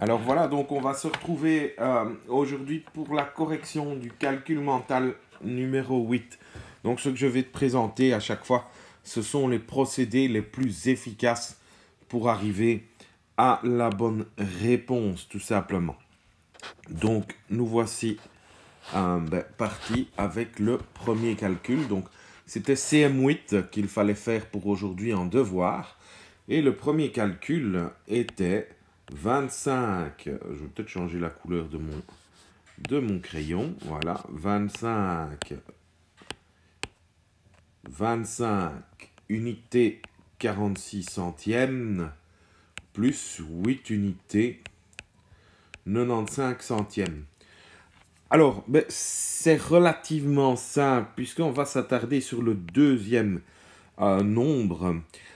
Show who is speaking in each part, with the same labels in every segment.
Speaker 1: Alors voilà, donc on va se retrouver aujourd'hui pour la correction du calcul mental numéro 8. Donc ce que je vais te présenter à chaque fois, ce sont les procédés les plus efficaces pour arriver à la bonne réponse, tout simplement. Donc nous voici partis avec le premier calcul. Donc c'était CM8 qu'il fallait faire pour aujourd'hui en devoir. Et le premier calcul était 25. Je vais peut-être changer la couleur de mon crayon. Voilà, 25 unités 46 centièmes plus 8 unités 95 centièmes. Alors, c'est relativement simple puisqu'on va s'attarder sur le deuxième nombre.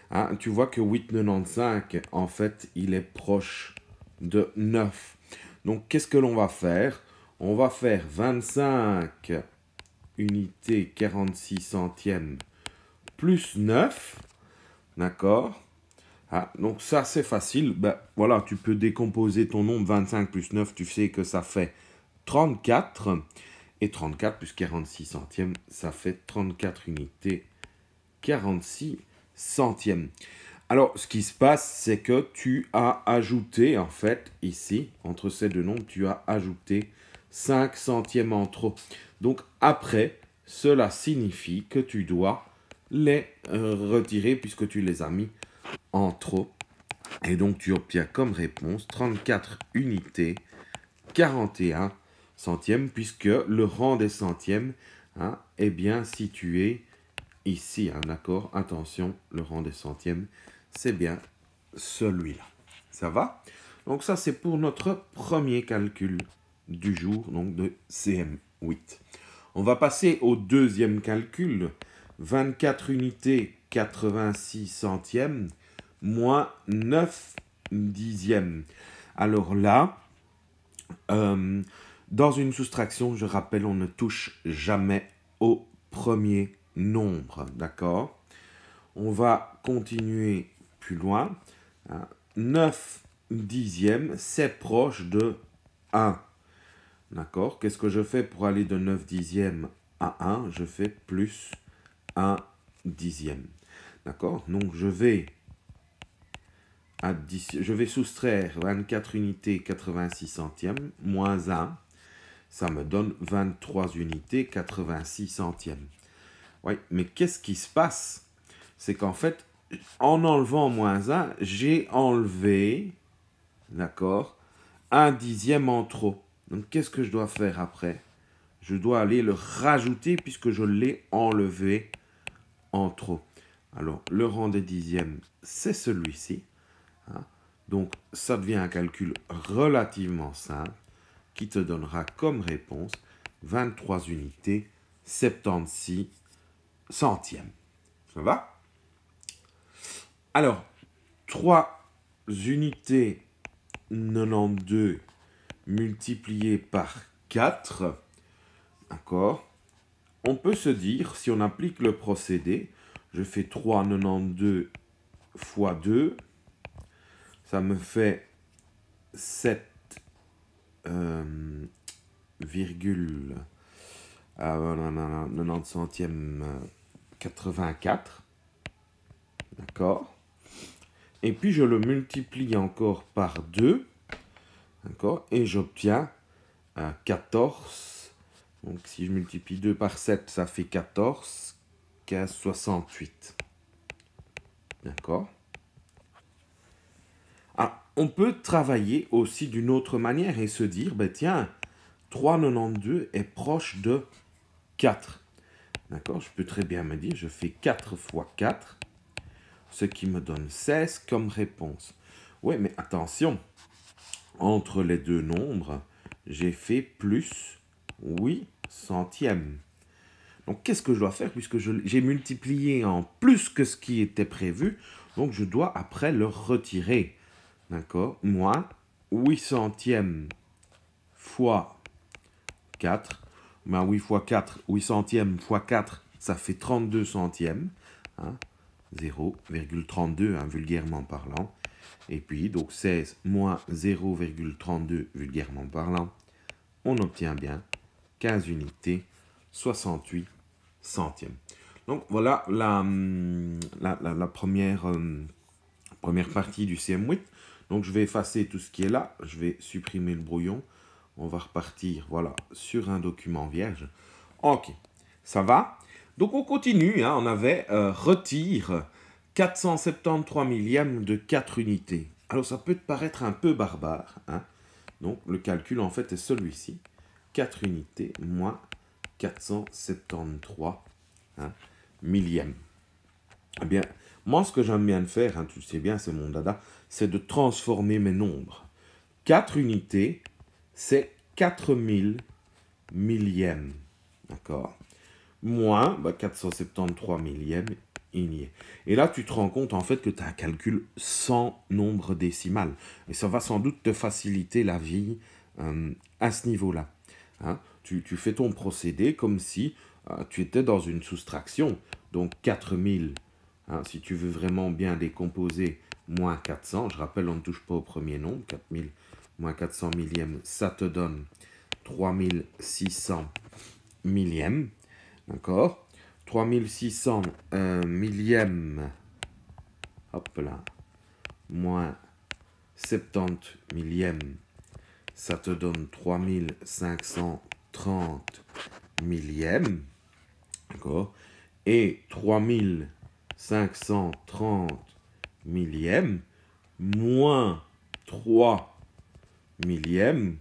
Speaker 1: Hein, tu vois que 8,95, en fait, il est proche de 9. Donc, qu'est-ce que l'on va faire? On va faire 25 unités 46 centièmes plus 9. D'accord? Ah, donc, ça, c'est facile. Voilà, tu peux décomposer ton nombre 25 plus 9. Tu sais que ça fait 34. Et 34 plus 46 centièmes, ça fait 34 unités 46 centièmes. Alors, ce qui se passe, c'est que tu as ajouté, en fait, ici, entre ces deux nombres, tu as ajouté 5 centièmes en trop. Donc, après, cela signifie que tu dois les retirer puisque tu les as mis en trop. Et donc, tu obtiens comme réponse 34 unités 41 centièmes, puisque le rang des centièmes est bien situé ici, d'accord? Attention, le rang des centièmes, c'est bien celui-là. Ça va? Donc ça, c'est pour notre premier calcul du jour, donc de CM8. On va passer au deuxième calcul. 24 unités 86 centièmes moins 9 dixièmes. Alors là, dans une soustraction, je rappelle, on ne touche jamais au premier nombre, d'accord? On va continuer plus loin. 9 dixièmes, c'est proche de 1. D'accord? Qu'est-ce que je fais pour aller de 9 dixièmes à 1? Je fais plus 1 dixième. D'accord? Donc, je vais soustraire 24 unités 86 centièmes moins 1. Ça me donne 23 unités 86 centièmes. Oui, mais qu'est-ce qui se passe? C'est qu'en fait, en enlevant moins 1, j'ai enlevé, d'accord, 1 dixième en trop. Donc, qu'est-ce que je dois faire après? Je dois aller le rajouter puisque je l'ai enlevé en trop. Alors, le rang des dixièmes, c'est celui-ci. Donc, ça devient un calcul relativement simple qui te donnera comme réponse 23 unités 76 centièmes. Ça va? Alors, 3 unités 92 multipliées par 4, d'accord? On peut se dire, si on applique le procédé, je fais 3,92 fois 2, ça me fait 7, 90 centièmes 84. D'accord? Et puis je le multiplie encore par 2. D'accord? Et j'obtiens 14. Donc si je multiplie 2 par 7, ça fait 14. 15, 68. D'accord? On peut travailler aussi d'une autre manière et se dire, tiens, 3,92 est proche de 4. D'accord? Je peux très bien me dire, je fais 4 fois 4, ce qui me donne 16 comme réponse. Oui, mais attention, entre les deux nombres, j'ai fait plus 8 centièmes. Donc, qu'est-ce que je dois faire puisque j'ai multiplié en plus que ce qui était prévu? Donc, je dois après le retirer. D'accord? Moins 8 centièmes fois 4. 8 fois 4, 8 centièmes fois 4, ça fait 32 centièmes. 0,32, vulgairement parlant. Et puis, donc 16 moins 0,32, vulgairement parlant, on obtient bien 15 unités, 68 centièmes. Donc voilà la première partie du CM8. Donc je vais effacer tout ce qui est là, je vais supprimer le brouillon. On va repartir, voilà, sur un document vierge. Ok, ça va. Donc on continue, hein, on avait retire 473 millièmes de 4 unités. Alors ça peut te paraître un peu barbare, hein. Donc le calcul en fait est celui-ci. 4 unités moins 473 millièmes. Eh bien, moi ce que j'aime bien faire, hein, tu le sais bien, c'est mon dada, c'est de transformer mes nombres. 4 unités, c'est 4000 millièmes. D'accord? Moins 473 millièmes, il y est. Et là, tu te rends compte en fait que tu as un calcul sans nombre décimal. Et ça va sans doute te faciliter la vie à ce niveau-là. Hein? Tu fais ton procédé comme si tu étais dans une soustraction. Donc 4000, hein, si tu veux vraiment bien décomposer, moins 400. Je rappelle, on ne touche pas au premier nombre. 4000 moins 400 millièmes, ça te donne 3600 millièmes. D'accord? 3600 millièmes, hop là, moins 70 millièmes, ça te donne 3530 millièmes. D'accord? Et 3530 millièmes moins 3 millièmes,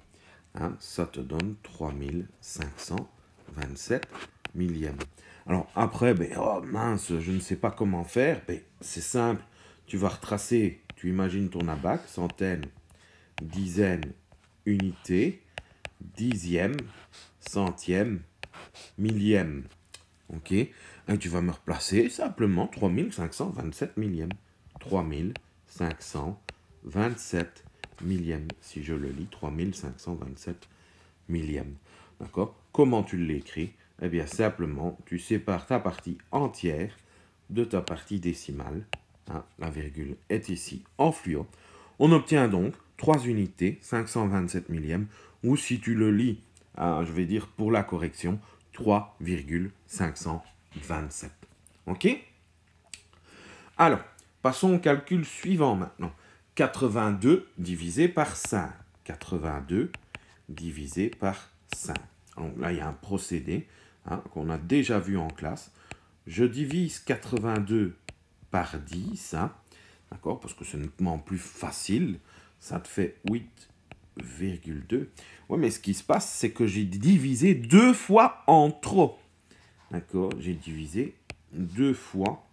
Speaker 1: hein, ça te donne 3527 millièmes. Alors après, oh mince, je ne sais pas comment faire. C'est simple, tu vas retracer, tu imagines ton abac, centaines, dizaines, unités, dixièmes, centièmes, millièmes. Ok? Et tu vas me replacer simplement 3527 millièmes. 3527 millièmes. Si je le lis, 3527 millièmes. D'accord? Comment tu l'écris? Eh bien, simplement, tu sépares ta partie entière de ta partie décimale. Hein, la virgule est ici en fluo. On obtient donc 3 unités, 527 millièmes, ou si tu le lis, je vais dire pour la correction, 3,527. Ok? Alors, passons au calcul suivant maintenant. 82 divisé par 5. 82 divisé par 5. Donc là, il y a un procédé qu'on a déjà vu en classe. Je divise 82 par 10, d'accord, parce que c'est nettement plus facile. Ça te fait 8,2. Oui, mais ce qui se passe, c'est que j'ai divisé 2 fois en trop. D'accord, j'ai divisé 2 fois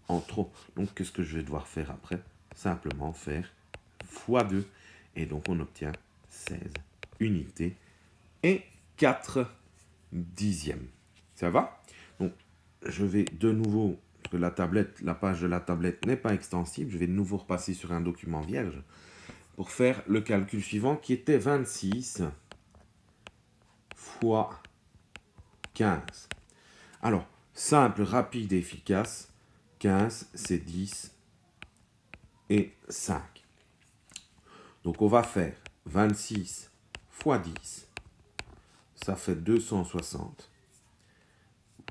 Speaker 1: en trop. Donc, qu'est-ce que je vais devoir faire après? Simplement faire fois 2. Et donc, on obtient 16 unités et 4 dixièmes. Ça va? Donc, je vais de nouveau, parce que la page de la tablette n'est pas extensible, je vais de nouveau repasser sur un document vierge pour faire le calcul suivant qui était 26 fois 15. Alors, simple, rapide et efficace, 15 c'est 10 et 5. Donc, on va faire 26 fois 10, ça fait 260,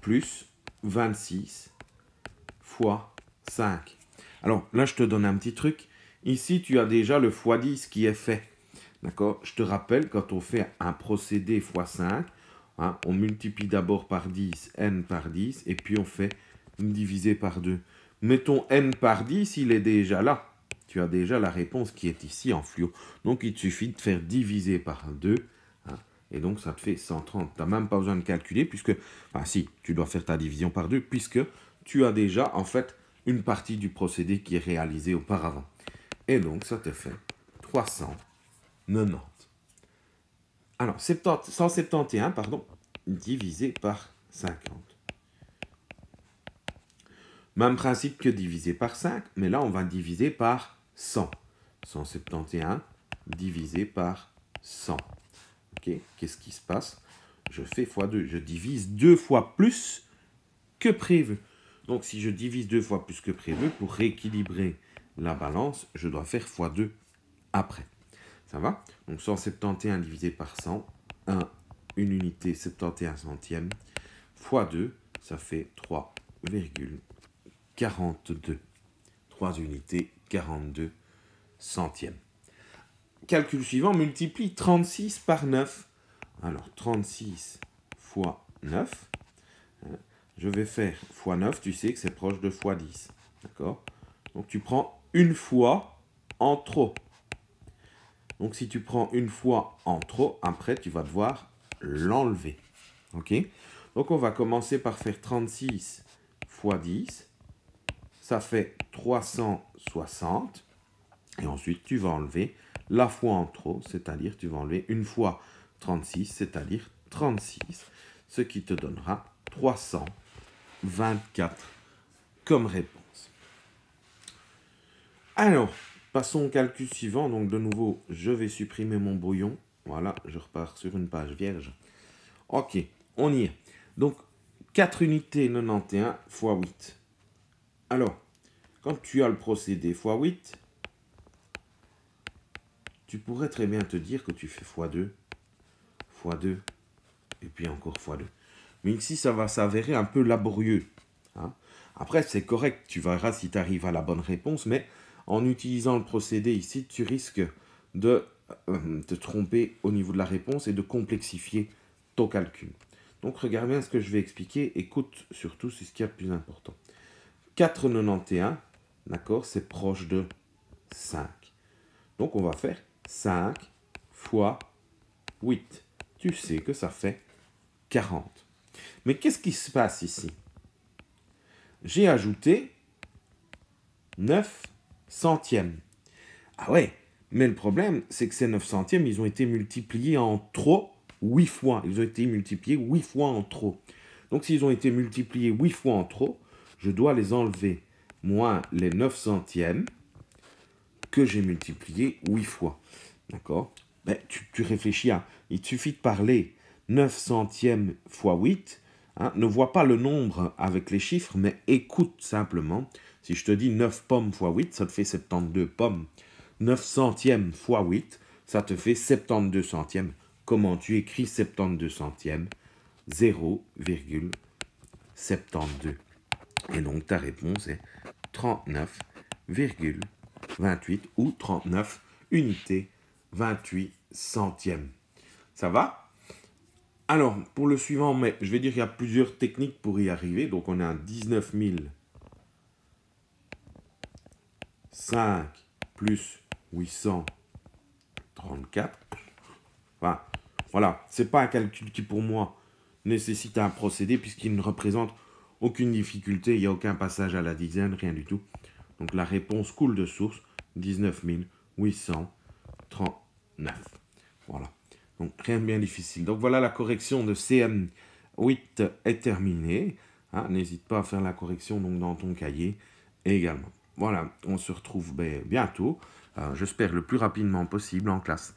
Speaker 1: plus 26 fois 5. Alors, là, je te donne un petit truc. Ici, tu as déjà le x10 qui est fait. D'accord? Je te rappelle, quand on fait un procédé x5, on multiplie d'abord par 10, n par 10, et puis on fait divisé par 2. Mettons n par 10, il est déjà là. Tu as déjà la réponse qui est ici en fluo. Donc, il te suffit de faire diviser par 2. Et donc, ça te fait 130. Tu n'as même pas besoin de calculer, puisque... Enfin, si, tu dois faire ta division par 2, puisque tu as déjà, en fait, une partie du procédé qui est réalisée auparavant. Et donc, ça te fait 390. Alors, 171, pardon, divisé par 50. Même principe que divisé par 5, mais là, on va diviser par 100. 171 divisé par 100. Ok, qu'est-ce qui se passe? Je fais x2. Je divise 2 fois plus que prévu. Donc, si je divise 2 fois plus que prévu, pour rééquilibrer la balance, je dois faire x2 après. Ça va? Donc 171 divisé par 100, 1, une unité 71 centièmes, fois 2, ça fait 3,42. 3 unités, 42 centièmes. Calcul suivant, multiplie 36 par 9. Alors 36 fois 9, je vais faire fois 9, tu sais que c'est proche de fois 10. D'accord? Donc tu prends une fois en trop. Donc si tu prends une fois en trop, après tu vas devoir l'enlever. Ok? Donc on va commencer par faire 36 fois 10. Ça fait 360. Et ensuite tu vas enlever la fois en trop, c'est-à-dire tu vas enlever une fois 36, c'est-à-dire 36, ce qui te donnera 324 comme réponse. Alors, passons au calcul suivant. Donc de nouveau, je vais supprimer mon brouillon. Voilà, je repars sur une page vierge. Ok, on y est. Donc, 4 unités 91 fois 8. Alors, quand tu as le procédé fois 8, tu pourrais très bien te dire que tu fais x2, x2, et puis encore x2. Mais ici, ça va s'avérer un peu laborieux. Hein. Après, c'est correct, tu verras si tu arrives à la bonne réponse, mais en utilisant le procédé ici, tu risques de te tromper au niveau de la réponse et de complexifier ton calcul. Donc, regarde bien ce que je vais expliquer. Écoute surtout, c'est ce qui est le plus important. 4,91, d'accord, c'est proche de 5. Donc, on va faire 5 fois 8. Tu sais que ça fait 40. Mais qu'est-ce qui se passe ici? J'ai ajouté 9 centièmes. Ah ouais, mais le problème, c'est que ces 9 centièmes, ils ont été multipliés en trop 8 fois. Ils ont été multipliés 8 fois en trop. Donc, s'ils ont été multipliés 8 fois en trop, je dois les enlever moins les 9 centièmes que j'ai multipliés 8 fois. D'accord? Ben, tu réfléchis à... Il te suffit de parler 9 centièmes fois 8. Hein, ne vois pas le nombre avec les chiffres, mais écoute simplement. Si je te dis 9 pommes fois 8, ça te fait 72 pommes. 9 centièmes fois 8, ça te fait 72 centièmes. Comment tu écris 72 centièmes? 0,72. Et donc ta réponse est 39,28 ou 39 unités 28 centièmes. Ça va? Alors, pour le suivant, mais je vais dire qu'il y a plusieurs techniques pour y arriver. Donc, on a 19 5 plus 834. Enfin, voilà, c'est pas un calcul qui, pour moi, nécessite un procédé puisqu'il ne représente aucune difficulté. Il n'y a aucun passage à la dizaine, rien du tout. Donc, la réponse coule de source, 19 839. Voilà. Donc, rien de bien difficile. Donc, voilà, la correction de CM8 est terminée. Hein, n'hésite pas à faire la correction donc, dans ton cahier également. Voilà, on se retrouve bientôt, j'espère le plus rapidement possible en classe.